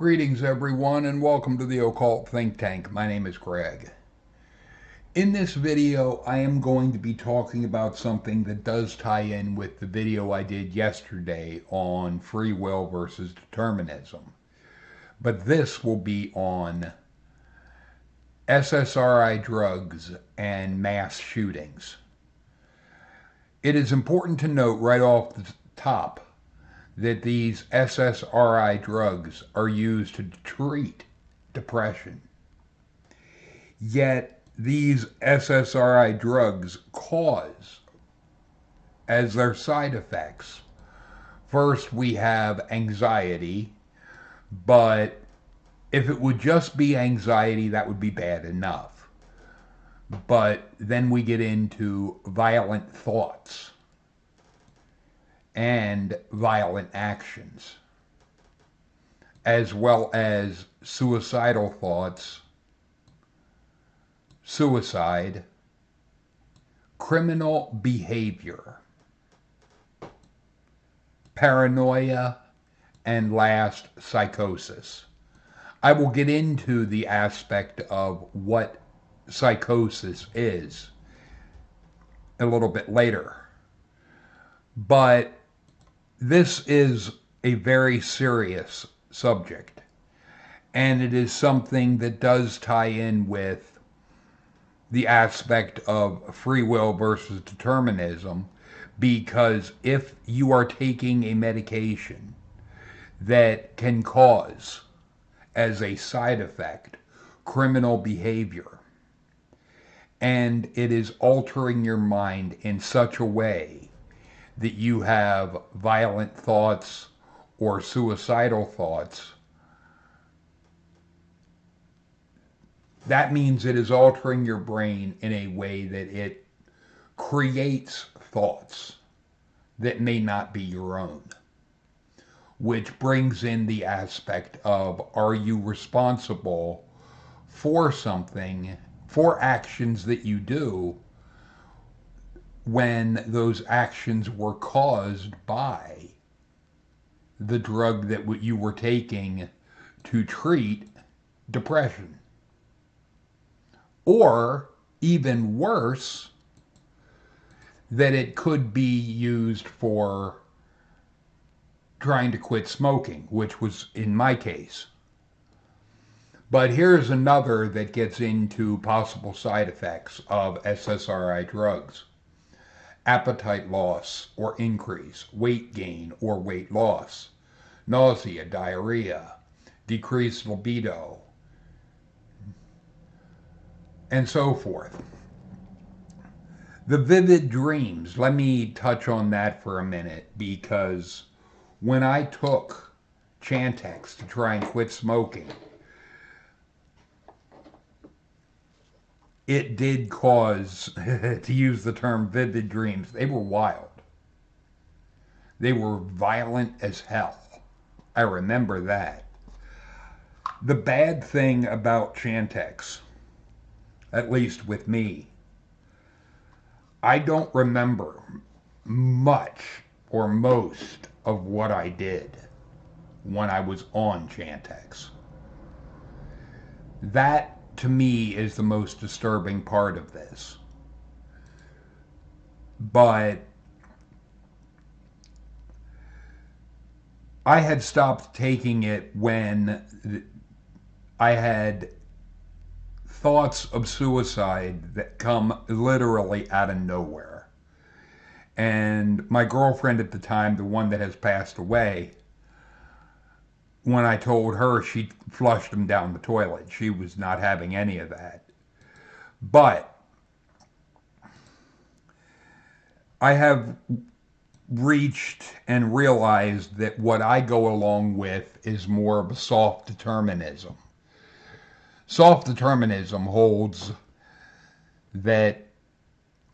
Greetings, everyone, and welcome to the Occult Think Tank. My name is Greg. In this video, I am going to be talking about something that does tie in with the video I did yesterday on free will versus determinism. But this will be on SSRI drugs and mass shootings. It is important to note right off the top that these SSRI drugs are used to treat depression. Yet these SSRI drugs cause, as their side effects, first we have anxiety, but if it would just be anxiety, that would be bad enough. But then we get into violent thoughts and violent actions, as well as suicidal thoughts, suicide, criminal behavior, paranoia, and last, psychosis. I will get into the aspect of what psychosis is a little bit later. But this is a very serious subject, and it is something that does tie in with the aspect of free will versus determinism, because if you are taking a medication that can cause, as a side effect, criminal behavior, and it is altering your mind in such a way that you have violent thoughts or suicidal thoughts, that means it is altering your brain in a way that it creates thoughts that may not be your own. Which brings in the aspect of, are you responsible for something, for actions that you do, when those actions were caused by the drug that you were taking to treat depression? Or, even worse, that it could be used for trying to quit smoking, which was in my case. But here's another that gets into possible side effects of SSRI drugs. Appetite loss or increase, weight gain or weight loss, nausea, diarrhea, decreased libido, and so forth. The vivid dreams, let me touch on that for a minute, because when I took Chantix to try and quit smoking, it did cause, to use the term, vivid dreams. They were wild. They were violent as hell. I remember that. The bad thing about Chantix, at least with me, I don't remember much or most of what I did when I was on Chantix. That, to me, is the most disturbing part of this. But I had stopped taking it when I had thoughts of suicide that come literally out of nowhere. And my girlfriend at the time, the one that has passed away, when I told her, she flushed them down the toilet. She was not having any of that. But I have reached and realized that what I go along with is more of a soft determinism. Soft determinism holds that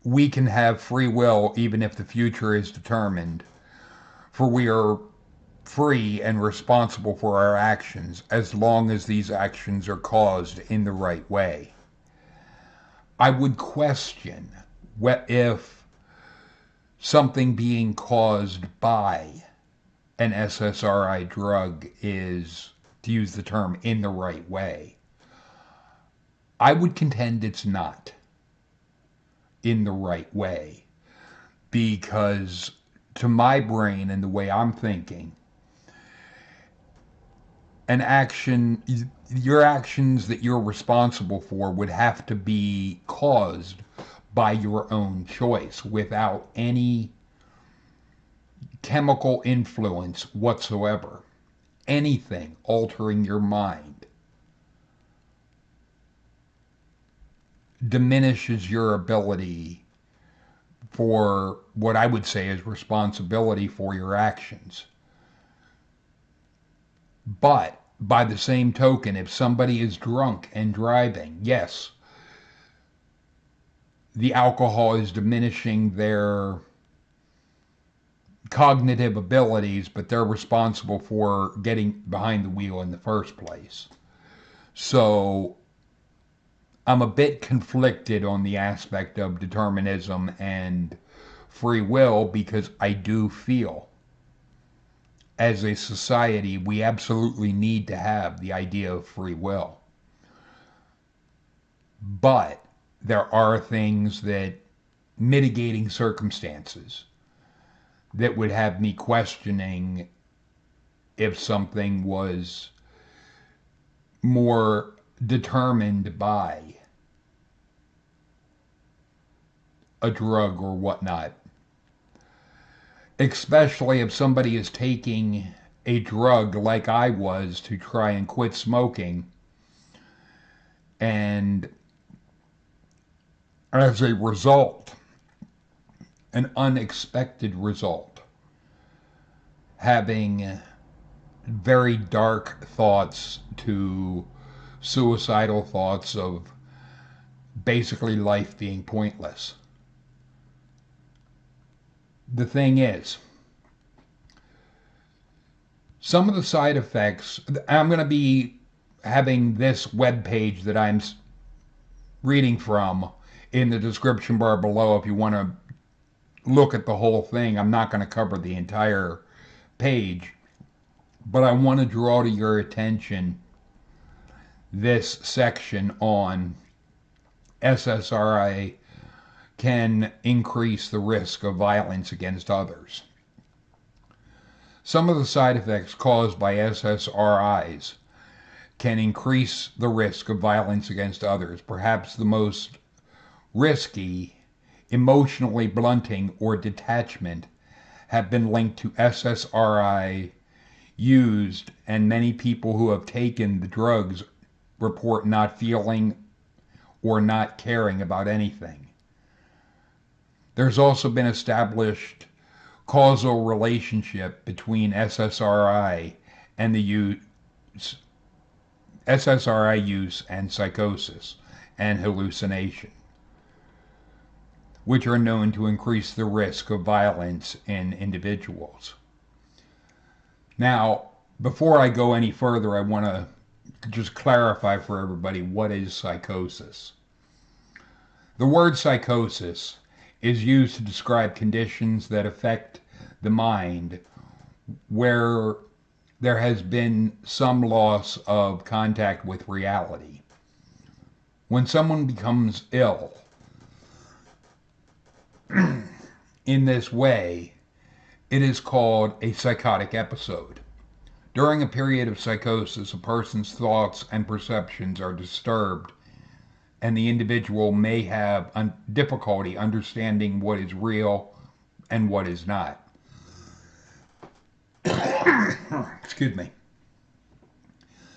we can have free will even if the future is determined, for we are free and responsible for our actions as long as these actions are caused in the right way. I would question if something being caused by an SSRI drug is to use the term in the right way. I would contend it's not in the right way because to my brain and the way I'm thinking, an action, your actions that you're responsible for would have to be caused by your own choice without any chemical influence whatsoever. Anything altering your mind diminishes your ability for what I would say is responsibility for your actions. But by the same token, if somebody is drunk and driving, yes, the alcohol is diminishing their cognitive abilities, but they're responsible for getting behind the wheel in the first place. So I'm a bit conflicted on the aspect of determinism and free will because I do feel as a society we absolutely need to have the idea of free will. But there are things that mitigating circumstances that would have me questioning if something was more determined by a drug or whatnot. Especially if somebody is taking a drug like I was to try and quit smoking, and as a result, an unexpected result, having very dark thoughts to suicidal thoughts of basically life being pointless. The thing is, some of the side effects, I'm going to be having this web page that I'm reading from in the description bar below if you want to look at the whole thing. I'm not going to cover the entire page, but I want to draw to your attention this section on SSRI can increase the risk of violence against others. Some of the side effects caused by SSRIs can increase the risk of violence against others. Perhaps the most risky, emotionally blunting, or detachment have been linked to SSRI used, and many people who have taken the drugs report not feeling or not caring about anything. There's also been established causal relationship between SSRI and the SSRI use and psychosis and hallucination, which are known to increase the risk of violence in individuals. Now, before I go any further, I want to just clarify for everybody what is psychosis. The word psychosis is used to describe conditions that affect the mind where there has been some loss of contact with reality. When someone becomes ill in this way, it is called a psychotic episode. During a period of psychosis, a person's thoughts and perceptions are disturbed, and the individual may have difficulty understanding what is real and what is not. Excuse me.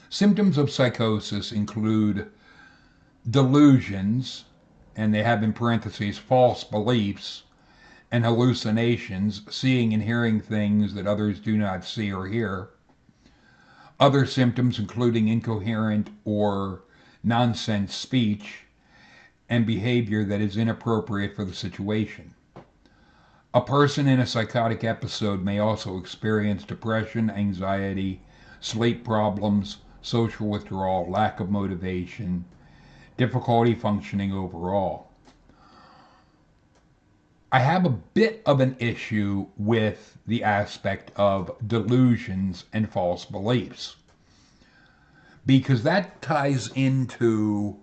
Symptoms of psychosis include delusions, and they have in parentheses false beliefs, and hallucinations, seeing and hearing things that others do not see or hear. Other symptoms including incoherent or nonsense speech and behavior that is inappropriate for the situation. A person in a psychotic episode may also experience depression, anxiety, sleep problems, social withdrawal, lack of motivation, difficulty functioning overall. I have a bit of an issue with the aspect of delusions and false beliefs. because that ties into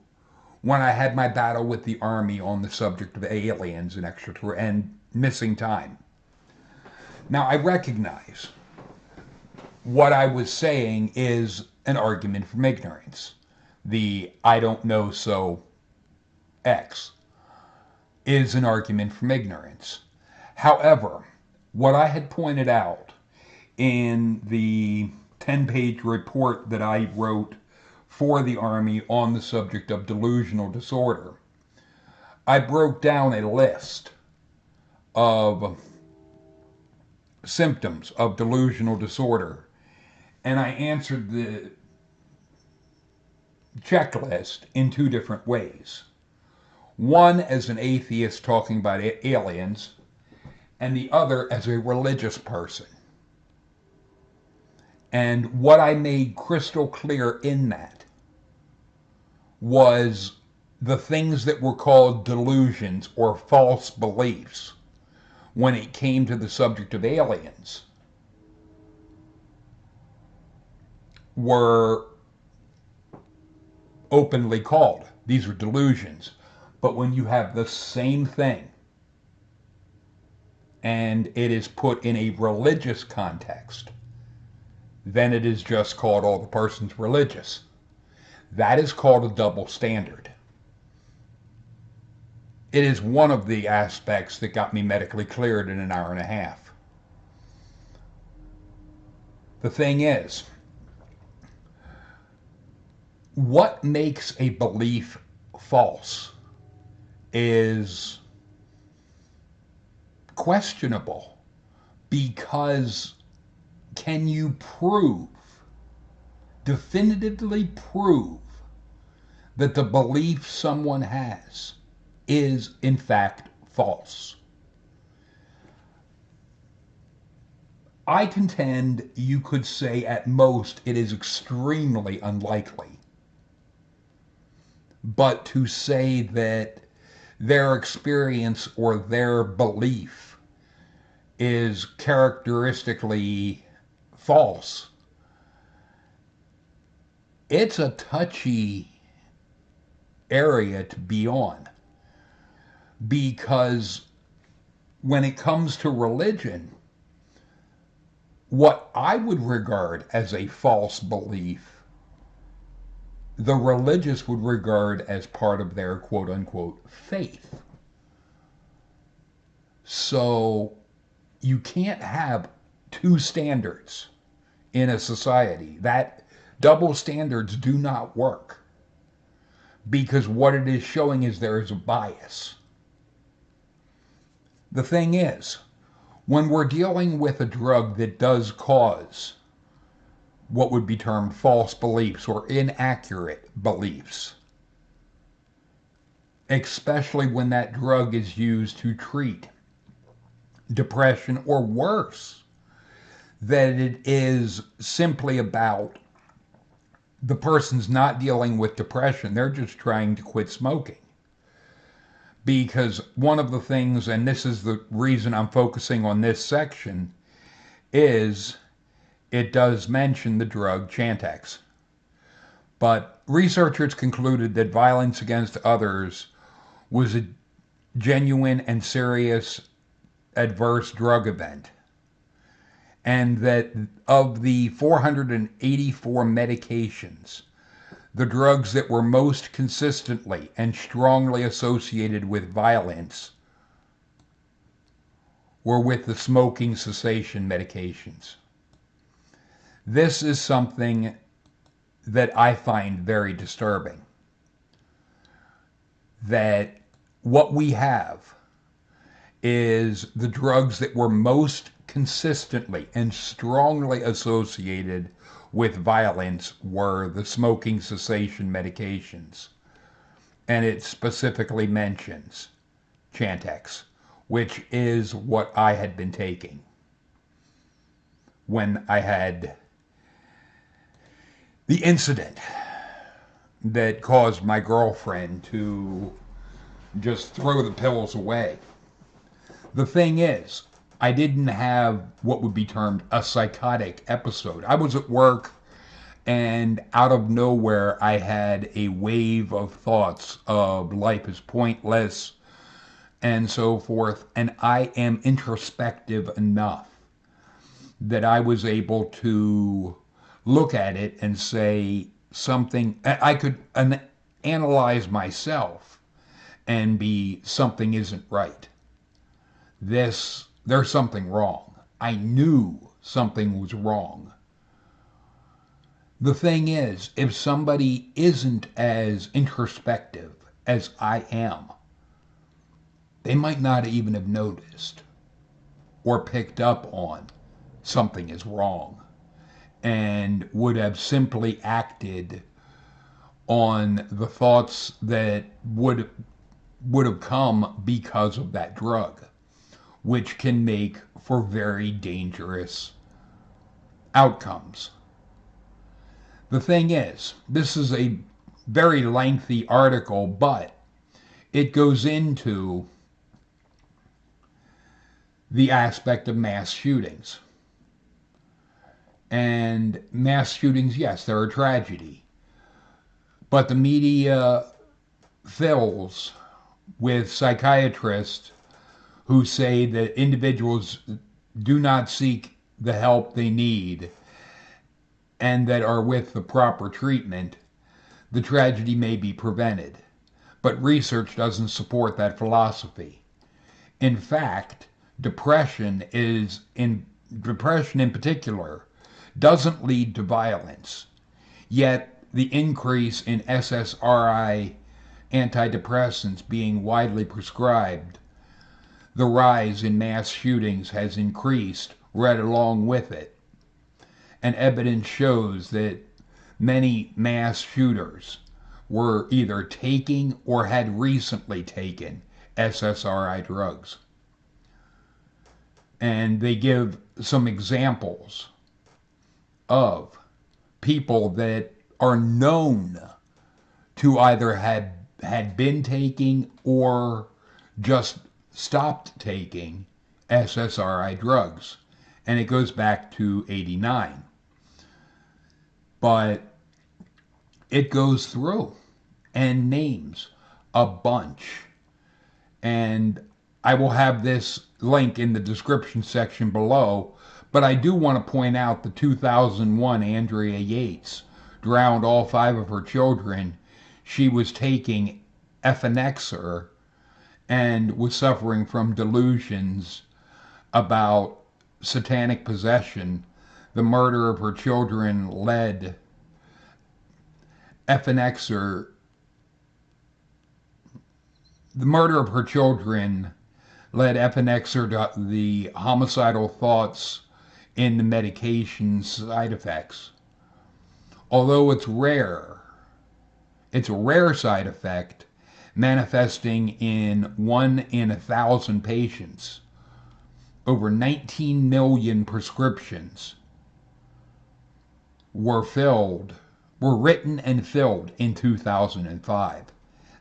when I had my battle with the Army on the subject of aliens and and missing time. Now, I recognize what I was saying is an argument from ignorance. The I don't know so X is an argument from ignorance. However, what I had pointed out in the 10-page report that I wrote for the Army on the subject of delusional disorder, I broke down a list of symptoms of delusional disorder, and I answered the checklist in two different ways. One as an atheist talking about aliens, and the other as a religious person. And what I made crystal clear in that was the things that were called delusions or false beliefs when it came to the subject of aliens were openly called. These are delusions. But when you have the same thing and it is put in a religious context, then it is just called, oh, the person's religious. That is called a double standard. It is one of the aspects that got me medically cleared in an hour and a half. The thing is, what makes a belief false is questionable, because can you definitively prove that the belief someone has is in fact false? I contend you could say at most it is extremely unlikely. But to say that their experience or their belief is characteristically false, it's a touchy area to be on. Because when it comes to religion, what I would regard as a false belief, the religious would regard as part of their quote-unquote faith. So you can't have two standards in a society. That double standards do not work, because what it is showing is there is a bias. The thing is, when we're dealing with a drug that does cause what would be termed false beliefs or inaccurate beliefs, especially when that drug is used to treat depression, or worse, that it is simply about the person's not dealing with depression, they're just trying to quit smoking. Because one of the things, and this is the reason I'm focusing on this section, is it does mention the drug Chantix. But researchers concluded that violence against others was a genuine and serious adverse drug event. And that of the 484 medications, the drugs that were most consistently and strongly associated with violence were with the smoking cessation medications. This is something that I find very disturbing. That what we have is the drugs that were most consistently and strongly associated with violence were the smoking cessation medications. And it specifically mentions Chantix, which is what I had been taking when I had the incident that caused my girlfriend to just throw the pills away. The thing is, I didn't have what would be termed a psychotic episode. I was at work And out of nowhere, I had a wave of thoughts of life is pointless and so forth. And I am introspective enough that I was able to look at it and say something, I could analyze myself and be something isn't right. There's something wrong. I knew something was wrong. The thing is, if somebody isn't as introspective as I am, they might not even have noticed or picked up on something is wrong and would have simply acted on the thoughts that would have come because of that drug, which can make for very dangerous outcomes. The thing is, this is a very lengthy article, but it goes into the aspect of mass shootings. And mass shootings, yes, they're a tragedy. But the media fills with psychiatrists who say that individuals do not seek the help they need and that are with the proper treatment, the tragedy may be prevented. But research doesn't support that philosophy. In fact, depression in particular doesn't lead to violence. Yet the increase in SSRI antidepressants being widely prescribed, the rise in mass shootings has increased right along with it. And evidence shows that many mass shooters were either taking or had recently taken SSRI drugs. And they give some examples of people that are known to either had been taking or just stopped taking SSRI drugs. And it goes back to 89. But it goes through and names a bunch. And I will have this link in the description section below, but I do want to point out the 2001 Andrea Yates drowned all 5 of her children. She was taking epinephrine and was suffering from delusions about satanic possession. The murder of her children led epinephrine. The murder of her children led epinephrine to the homicidal thoughts in the medication side effects. Although it's a rare side effect manifesting in 1 in 1,000 patients. Over 19 million prescriptions were written and filled in 2005.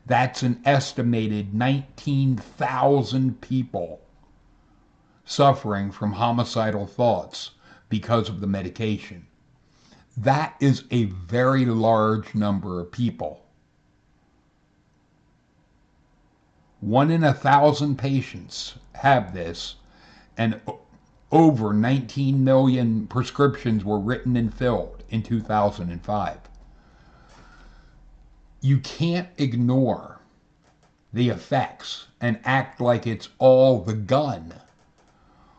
That's an estimated 19,000 people suffering from homicidal thoughts because of the medication. That is a very large number of people. 1 in 1,000 patients have this, and over 19 million prescriptions were written and filled in 2005. You can't ignore the effects and act like it's all the gun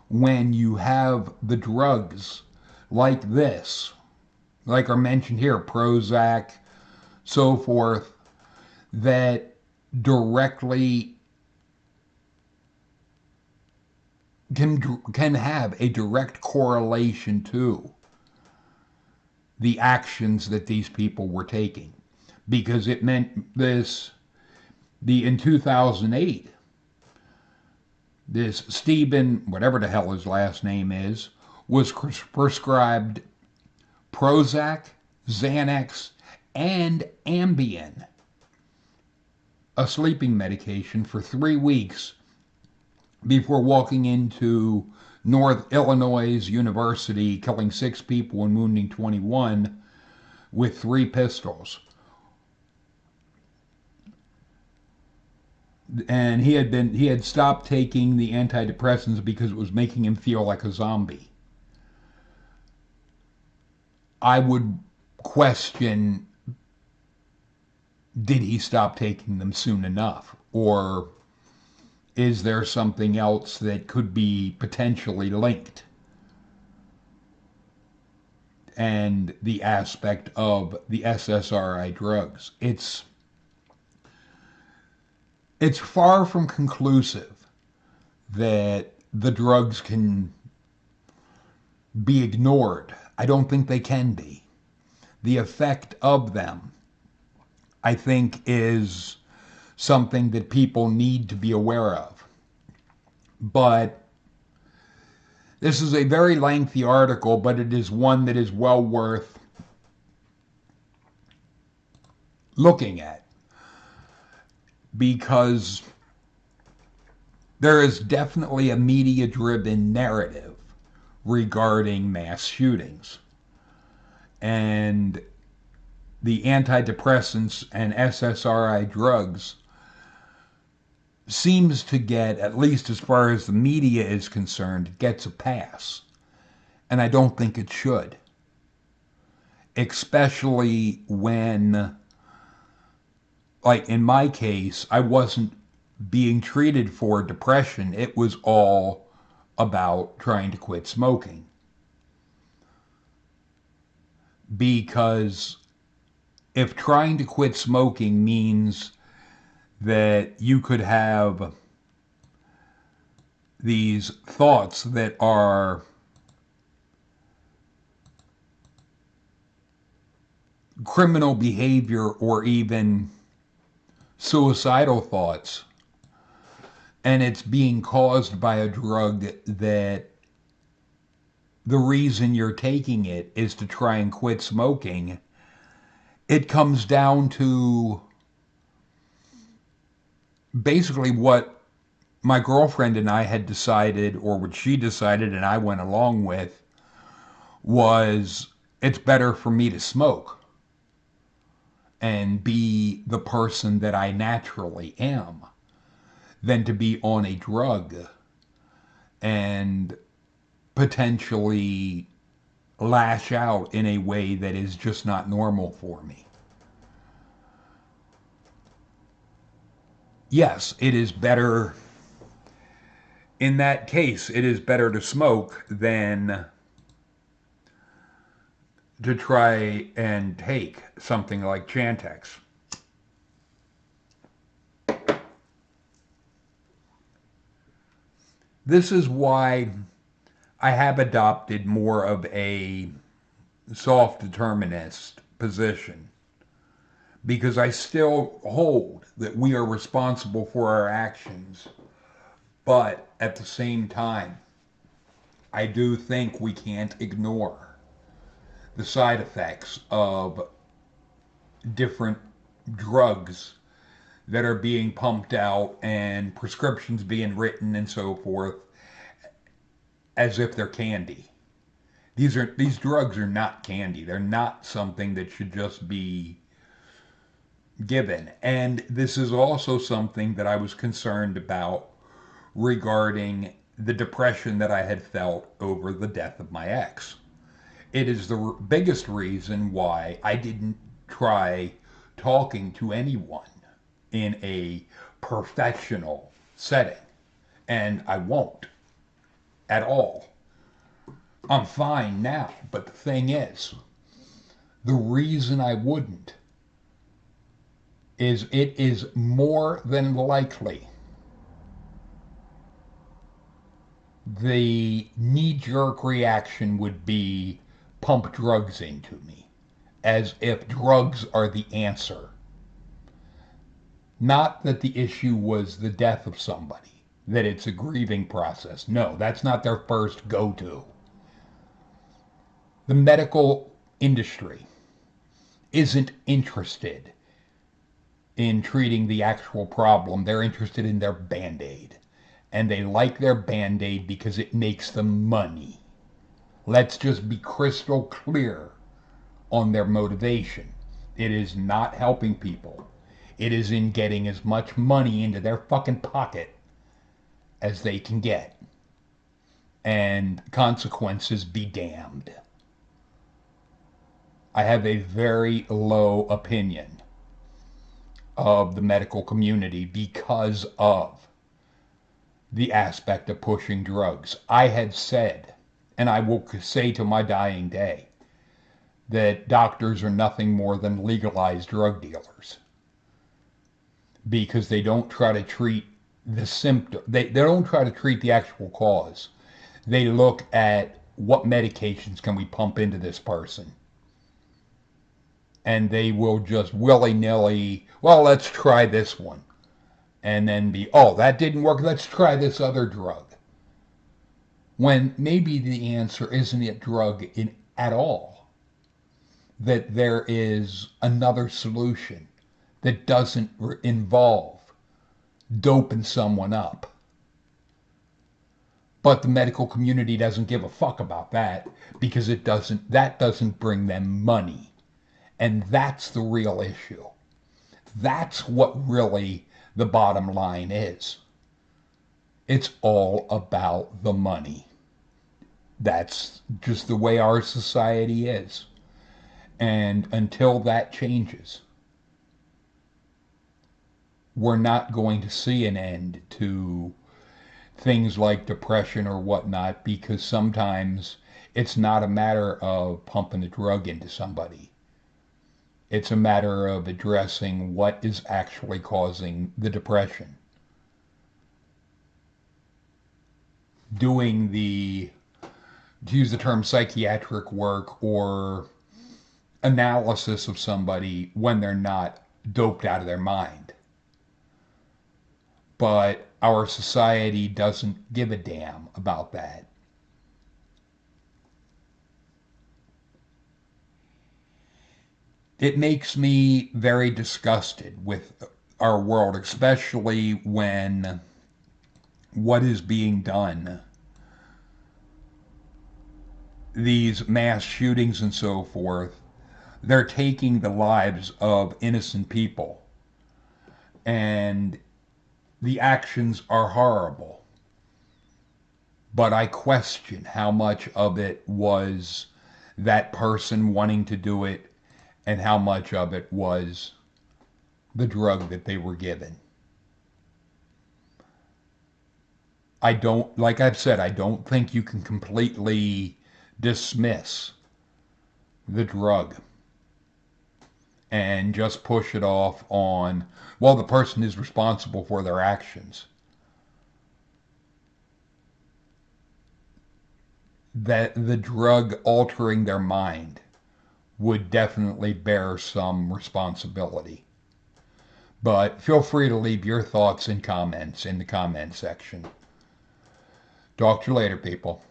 when you have the drugs like this, like are mentioned here, Prozac, so forth, that directly can have a direct correlation to the actions that these people were taking. Because it meant in 2008, this Stephen, whatever the hell his last name is, was prescribed Prozac, Xanax, and Ambien, a sleeping medication, for 3 weeks before walking into North Illinois University, killing 6 people and wounding 21, with 3 pistols. And he had stopped taking the antidepressants because it was making him feel like a zombie. I would question, did he stop taking them soon enough? Or is there something else that could be potentially linked? And the aspect of the SSRI drugs. It's far from conclusive that the drugs can be ignored. I don't think they can be. The effect of them, I think, is something that people need to be aware of. But this is a very lengthy article, but it is one that is well worth looking at, because there is definitely a media-driven narrative regarding mass shootings. And the antidepressants and SSRI drugs seems to get, at least as far as the media is concerned, gets a pass. And I don't think it should. Especially when, like in my case, I wasn't being treated for depression. It was all about trying to quit smoking. Because if trying to quit smoking means that you could have these thoughts that are criminal behavior or even suicidal thoughts, and it's being caused by a drug that the reason you're taking it is to try and quit smoking, it comes down to basically what my girlfriend and I had decided, or what she decided and I went along with, was it's better for me to smoke and be the person that I naturally am than to be on a drug and potentially lash out in a way that is just not normal for me. Yes, it is better, in that case, it is better to smoke than to try and take something like Chantix. This is why I have adopted more of a soft determinist position, because I still hold that we are responsible for our actions, but at the same time, I do think we can't ignore the side effects of different drugs that are being pumped out and prescriptions being written and so forth as if they're candy. These drugs are not candy. They're not something that should just be given. And this is also something that I was concerned about regarding the depression that I had felt over the death of my ex. It is the biggest reason why I didn't try talking to anyone in a professional setting. And I won't at all. I'm fine now, but the thing is, the reason I wouldn't is it is more than likely the knee-jerk reaction would be pump drugs into me, as if drugs are the answer. Not that the issue was the death of somebody, that it's a grieving process. No, that's not their first go-to. The medical industry isn't interested in treating the actual problem. They're interested in their Band-Aid. And they like their Band-Aid because it makes them money. Let's just be crystal clear on their motivation. It is not helping people. It is in getting as much money into their fucking pocket as they can get. And consequences be damned. I have a very low opinion of the medical community because of the aspect of pushing drugs. I had said, and I will say to my dying day, that doctors are nothing more than legalized drug dealers because they don't try to treat the symptom. They don't try to treat the actual cause. They look at what medications can we pump into this person. And they will just willy-nilly, well, let's try this one. And then be, oh, that didn't work, let's try this other drug. When maybe the answer isn't a drug at all. That there is another solution that doesn't involve doping someone up. But the medical community doesn't give a fuck about that because that doesn't bring them money. And that's the real issue. That's what really the bottom line is. It's all about the money. That's just the way our society is. And until that changes, we're not going to see an end to things like depression or whatnot, because sometimes it's not a matter of pumping a drug into somebody. It's a matter of addressing what is actually causing the depression. Doing to use the term psychiatric work or analysis of somebody when they're not doped out of their mind. But our society doesn't give a damn about that. It makes me very disgusted with our world, especially when what is being done, these mass shootings and so forth, they're taking the lives of innocent people. And the actions are horrible. But I question how much of it was that person wanting to do it and how much of it was the drug that they were given. Like I've said, I don't think you can completely dismiss the drug and just push it off on, well, the person is responsible for their actions. That the drug altering their mind would definitely bear some responsibility. But feel free to leave your thoughts and comments in the comment section. Talk to you later, people.